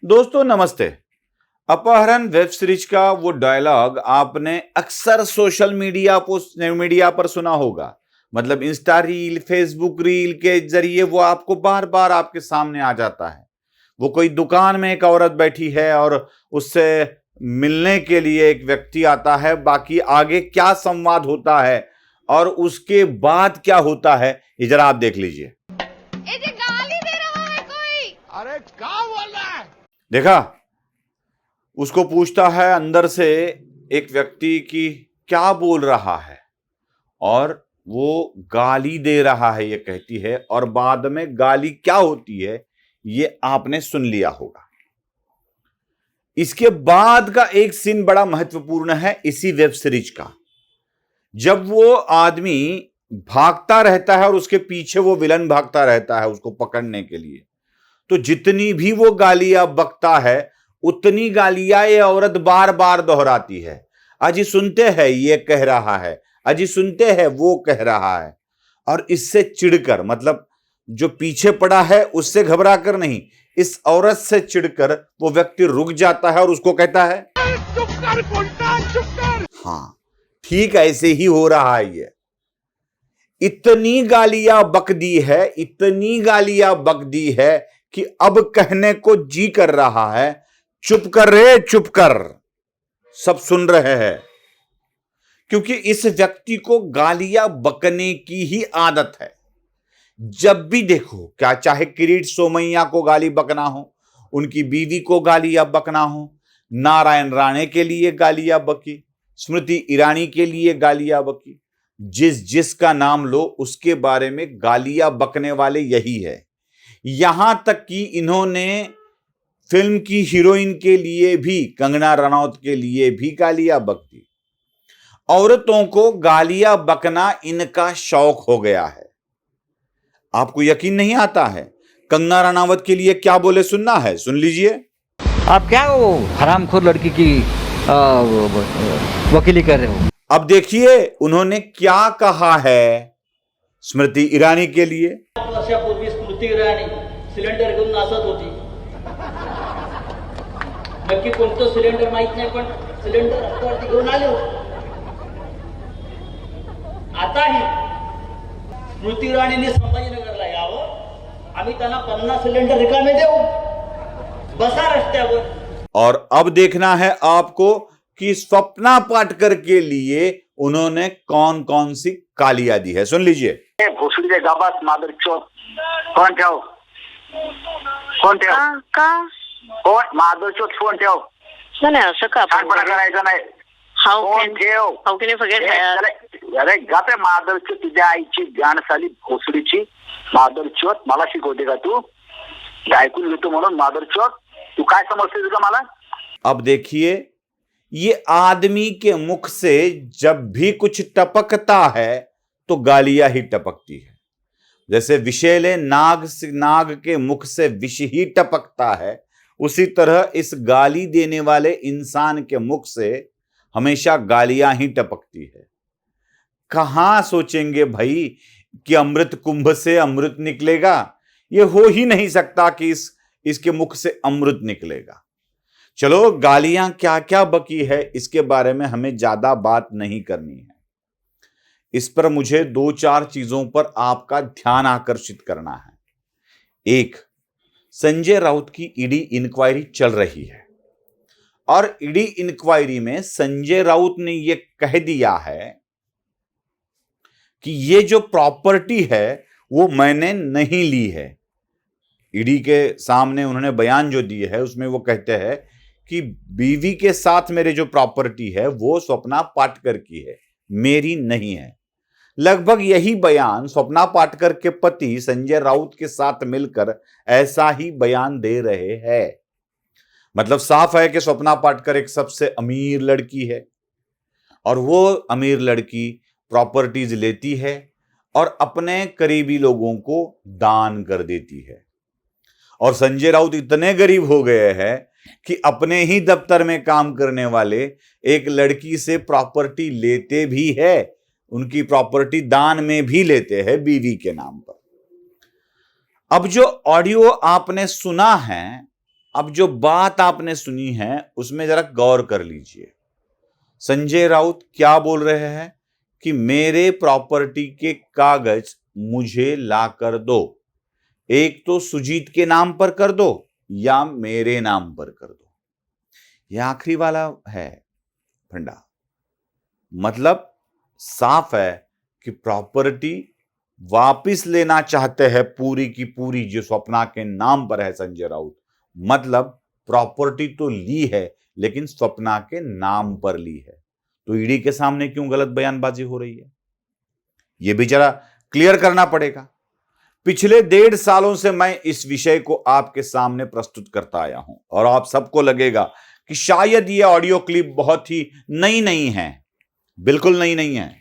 दोस्तों नमस्ते। अपहरण वेब सीरीज का वो डायलॉग आपने अक्सर सोशल मीडिया पर सुना होगा। मतलब इंस्टा रील, फेसबुक रील के जरिए वो आपको बार बार आपके सामने आ जाता है। वो कोई दुकान में एक औरत बैठी है और उससे मिलने के लिए एक व्यक्ति आता है। बाकी आगे क्या संवाद होता है और उसके बाद क्या होता है, ये जरा आप देख लीजिए। गाली दे रहा है कोई। अरे क्या बोल रहा है? देखा, उसको पूछता है अंदर से एक व्यक्ति कि क्या बोल रहा है, और वो गाली दे रहा है ये कहती है। और बाद में गाली क्या होती है ये आपने सुन लिया होगा। इसके बाद का एक सीन बड़ा महत्वपूर्ण है इसी वेब सीरीज का। जब वो आदमी भागता रहता है और उसके पीछे वो विलन भागता रहता है उसको पकड़ने के लिए, तो जितनी भी वो गालियां बकता है उतनी गालियां ये औरत बार बार दोहराती है। अजी सुनते हैं ये कह रहा है, अजी सुनते हैं वो कह रहा है। और इससे चिढ़कर, मतलब जो पीछे पड़ा है उससे घबरा कर नहीं, इस औरत से चिढ़कर वो व्यक्ति रुक जाता है और उसको कहता है चुप कर कुंटा, चुप कर। हाँ, ठीक ऐसे ही हो रहा है। ये इतनी गालियां बक दी है, इतनी गालियां बक दी है कि अब कहने को जी कर रहा है, चुप कर रे चुप कर। सब सुन रहे हैं, क्योंकि इस व्यक्ति को गालियां बकने की ही आदत है। जब भी देखो, क्या चाहे किरीट सोमैया को गाली बकना हो, उनकी बीवी को गालियां बकना हो, नारायण राणे के लिए गालियां बकी, स्मृति ईरानी के लिए गालियां बकी, जिसका नाम लो उसके बारे में गालियां बकने वाले यही है। यहां तक कि इन्होंने फिल्म की हीरोइन के लिए भी, कंगना रनौत के लिए भी गालियां बक दी। औरतों को गालियां बकना इनका शौक हो गया है। आपको यकीन नहीं आता है कंगना रनावत के लिए क्या बोले, सुनना है? सुन लीजिए। आप क्या वो हरामखोर लड़की की वकीली कर रहे हो? अब देखिए उन्होंने क्या कहा है स्मृति ईरानी के लिए। 5 वर्षापूर्वी स्मृती इराणी सिलेंडर घेऊन नाचत होती. नक्की कोणतं सिलेंडर माहित नाही, पण सिलेंडर हातावरती घेऊन आले होते. आताही स्मृती इराणीने संभाजीनगरला यावं, आम्ही त्यांना 50 सिलेंडर रिकामे देऊ, बसा रस्त्यावर. और अब देखना है आपको कि स्वप्ना पाटकर के लिए उन्होंने कौन कौन सी गालियां दी है, सुन लीजिए। भोसडीचे गाबात मादरचोद फोन ठेव, फोन ठेव का फोन मादरचोद फोन ठेव. नाही असं का छानपणा करायचा नाही. फोन ठेव. How can forget. अरे गाते मादरचोद, तुझ्या आईची गाण साली भोसडीची मादरचोद. मला शिकवते का तू? ऐकून घेतो म्हणून मादरचोद. तू काय समजते तुझं मला? अब देखिए, ये आदमी के मुख से जब भी कुछ टपकता है तो गालियां ही टपकती है। जैसे विषैले नाग के मुख से विष ही टपकता है, उसी तरह इस गाली देने वाले इंसान के मुख से हमेशा गालियां ही टपकती है। कहां सोचेंगे भाई कि अमृत कुंभ से अमृत निकलेगा? ये हो ही नहीं सकता कि इसके मुख से अमृत निकलेगा। चलो, गालियां क्या क्या बकी है इसके बारे में हमें ज्यादा बात नहीं करनी है। इस पर मुझे 2-4 चीजों पर आपका ध्यान आकर्षित करना है। एक, संजय राउत की ईडी इंक्वायरी चल रही है और ईडी इंक्वायरी में संजय राउत ने यह कह दिया है कि ये जो प्रॉपर्टी है वो मैंने नहीं ली है। ईडी के सामने उन्होंने बयान जो दिए है उसमें वो कहते हैं कि बीवी के साथ मेरे जो प्रॉपर्टी है वो स्वप्ना पाटकर की है, मेरी नहीं है। लगभग यही बयान स्वप्ना पाटकर के पति संजय राउत के साथ मिलकर ऐसा ही बयान दे रहे हैं। मतलब साफ है कि स्वप्ना पाटकर एक सबसे अमीर लड़की है और वो अमीर लड़की प्रॉपर्टीज लेती है और अपने करीबी लोगों को दान कर देती है। और संजय राउत इतने गरीब हो गए हैं कि अपने ही दफ्तर में काम करने वाले एक लड़की से प्रॉपर्टी लेते भी है, उनकी प्रॉपर्टी दान में भी लेते हैं बीवी के नाम पर। अब जो ऑडियो आपने सुना है, अब जो बात आपने सुनी है उसमें जरा गौर कर लीजिए। संजय राउत क्या बोल रहे हैं कि मेरे प्रॉपर्टी के कागज मुझे ला कर दो, एक तो सुजीत के नाम पर कर दो या मेरे नाम पर कर दो। यह आखिरी वाला है फंडा। मतलब साफ है कि प्रॉपर्टी वापिस लेना चाहते हैं पूरी की पूरी जो स्वप्ना के नाम पर है संजय राउत। मतलब प्रॉपर्टी तो ली है लेकिन स्वप्ना के नाम पर ली है। तो ईडी के सामने क्यों गलत बयानबाजी हो रही है, यह भी जरा क्लियर करना पड़ेगा। पिछले 1.5 सालों से मैं इस विषय को आपके सामने प्रस्तुत करता आया हूं और आप सबको लगेगा कि शायद यह ऑडियो क्लिप बहुत ही नई है। बिल्कुल नई नहीं है।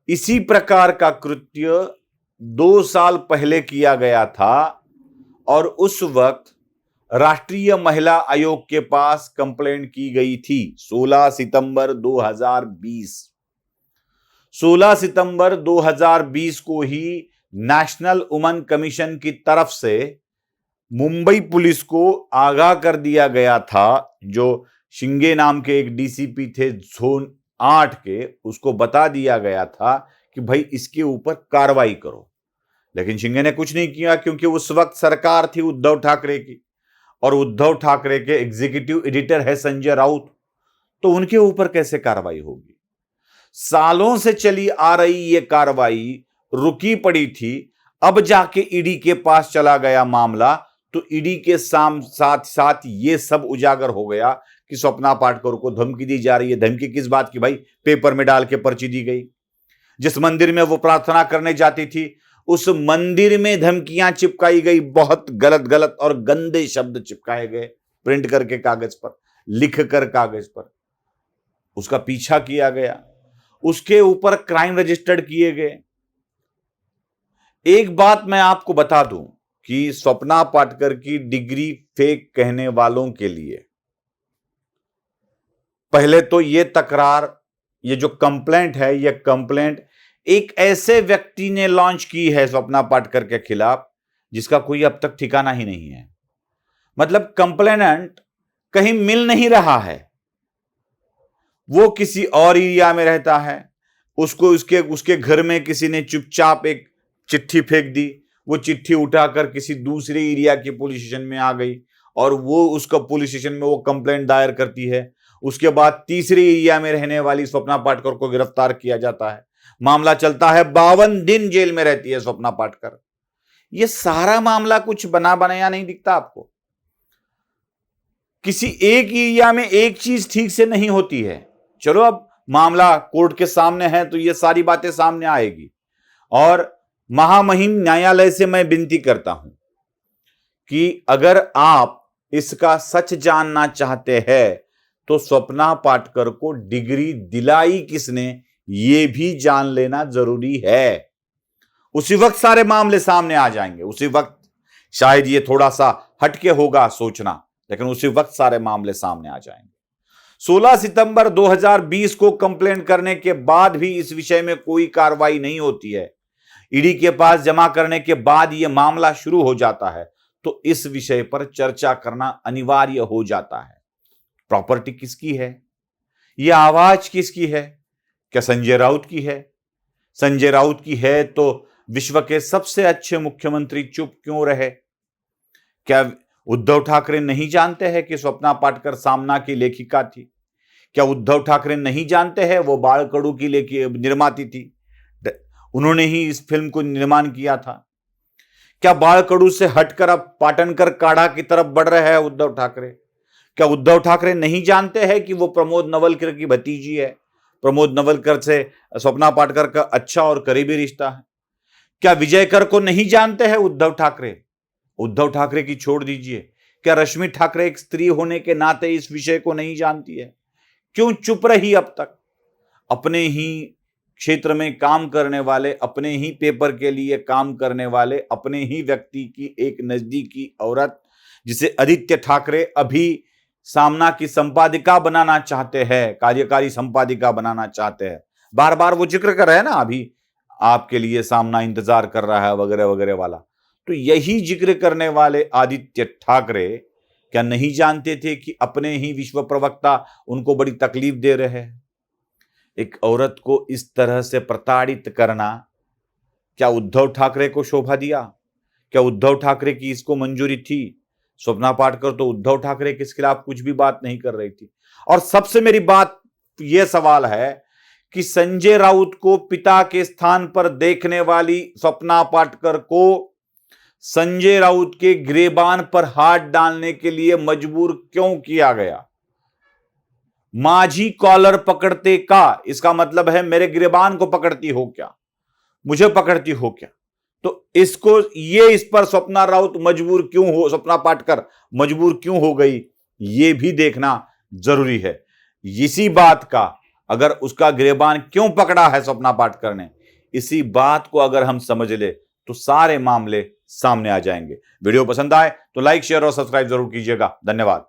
इसी प्रकार का कृत्य 2 साल पहले किया गया था और उस वक्त राष्ट्रीय महिला आयोग के पास कंप्लेंट की गई थी 16 सितंबर 2020। 16 सितंबर 2020 को ही नेशनल वुमेन कमीशन की तरफ से मुंबई पुलिस को आगाह कर दिया गया था। जो शिंगे नाम के एक डीसीपी थे जोन 8 के, उसको बता दिया गया था कि भाई इसके ऊपर कार्रवाई करो। लेकिन शिंगे ने कुछ नहीं किया क्योंकि उस वक्त सरकार थी उद्धव ठाकरे की और उद्धव ठाकरे के एग्जीक्यूटिव एडिटर है संजय राउत। तो उनके ऊपर कैसे कार्रवाई होगी। सालों से चली आ रही यह कार्रवाई रुकी पड़ी थी। अब जाके ईडी के पास चला गया मामला तो ईडी के साथ साथ ये सब उजागर हो गया कि स्वप्ना पाटकर को धमकी दी जा रही है। धमकी किस बात की भाई, पेपर में डाल के पर्ची दी गई। जिस मंदिर में वो प्रार्थना करने जाती थी उस मंदिर में धमकियां चिपकाई गई। बहुत गलत और गंदे शब्द चिपकाए गए, प्रिंट करके कागज पर, लिख कर कागज पर। उसका पीछा किया गया, उसके ऊपर क्राइम रजिस्टर्ड किए गए। एक बात मैं आपको बता दूं कि स्वप्ना पाटकर की डिग्री फेक कहने वालों के लिए पहले तो यह तकरार, ये जो कंप्लेंट है, यह कंप्लेंट एक ऐसे व्यक्ति ने लॉन्च की है स्वप्ना पाटकर के खिलाफ जिसका कोई अब तक ठिकाना ही नहीं है। मतलब कंप्लेनेंट कहीं मिल नहीं रहा है, वो किसी और एरिया में रहता है। उसको उसके घर में किसी ने चुपचाप एक चिट्ठी फेंक दी, वो चिट्ठी उठाकर किसी दूसरे एरिया के पुलिस स्टेशन में आ गई और वो उसका पुलिस स्टेशन में वो कंप्लेंट दायर करती है। उसके बाद तीसरे एरिया में रहने वाली स्वप्ना पाटकर को गिरफ्तार किया जाता है। मामला चलता है, 52 दिन जेल में रहती है स्वप्ना पाटकर। यह सारा मामला कुछ बना बनाया नहीं दिखता आपको। किसी एक एरिया में एक चीज ठीक से नहीं होती है। चलो अब मामला कोर्ट के सामने है तो ये सारी बातें सामने आएगी। और महामहिम न्यायालय से मैं विनती करता हूं कि अगर आप इसका सच जानना चाहते हैं तो स्वप्ना पाटकर को डिग्री दिलाई किसने, यह भी जान लेना जरूरी है। उसी वक्त सारे मामले सामने आ जाएंगे। उसी वक्त शायद ये थोड़ा सा हटके होगा सोचना, लेकिन उसी वक्त सारे मामले सामने आ जाएंगे। 16 सितंबर 2020 को कंप्लेंट करने के बाद भी इस विषय में कोई कार्रवाई नहीं होती है। ईडी के पास जमा करने के बाद यह मामला शुरू हो जाता है तो इस विषय पर चर्चा करना अनिवार्य हो जाता है। प्रॉपर्टी किसकी है, यह आवाज किसकी है? क्या संजय राउत की है? संजय राउत की है तो विश्व के सबसे अच्छे मुख्यमंत्री चुप क्यों रहे? क्या उद्धव ठाकरे नहीं जानते हैं कि स्वप्ना पाटकर सामना की लेखिका थी? क्या उद्धव ठाकरे नहीं जानते हैं वो बालकड़ू की निर्माती थी? उन्होंने ही इस फिल्म को निर्माण किया था। क्या बालकड़ू से हटकर अब पाटनकर काढ़ा की तरफ बढ़ रहे हैं उद्धव ठाकरे? क्या उद्धव ठाकरे नहीं जानते हैं कि वो प्रमोद नवलकर की भतीजी है? प्रमोद नवलकर से स्वप्ना पाटकर का अच्छा और करीबी रिश्ता है। क्या विजयकर को नहीं जानते हैं उद्धव ठाकरे? उद्धव ठाकरे की छोड़ दीजिए, क्या रश्मि ठाकरे एक स्त्री होने के नाते इस विषय को नहीं जानती है? क्यों चुप रही अब तक? अपने ही क्षेत्र में काम करने वाले, अपने ही पेपर के लिए काम करने वाले, अपने ही व्यक्ति की एक नजदीकी औरत जिसे आदित्य ठाकरे अभी सामना की संपादिका बनाना चाहते हैं, कार्यकारी संपादिका बनाना चाहते हैं। बार बार वो जिक्र कर रहे हैं ना, अभी आपके लिए सामना इंतजार कर रहा है वगैरह वगैरह वाला। तो यही जिक्र करने वाले आदित्य ठाकरे क्या नहीं जानते थे कि अपने ही विश्व प्रवक्ता उनको बड़ी तकलीफ दे रहे हैं? एक औरत को इस तरह से प्रताड़ित करना क्या उद्धव ठाकरे को शोभा दिया? क्या उद्धव ठाकरे की इसको मंजूरी थी? स्वप्ना पाटकर तो उद्धव ठाकरे के खिलाफ कुछ भी बात नहीं कर रही थी। और सबसे मेरी बात यह सवाल है कि संजय राउत को पिता के स्थान पर देखने वाली स्वप्ना पाटकर को संजय राउत के गिरेबान पर हाथ डालने के लिए मजबूर क्यों किया गया? माझी कॉलर पकड़ते का इसका मतलब है मेरे गिरेबान को पकड़ती हो क्या, मुझे पकड़ती हो क्या? तो इसको इस पर स्वप्ना राउत मजबूर क्यों हो, स्वप्ना पाटकर मजबूर क्यों हो गई, यह भी देखना जरूरी है। इसी बात का अगर उसका गिरेबान क्यों पकड़ा है स्वप्ना पाटकर ने, इसी बात को अगर हम समझ ले तो सारे मामले सामने आ जाएंगे। वीडियो पसंद आए तो लाइक शेयर और सब्सक्राइब जरूर कीजिएगा। धन्यवाद।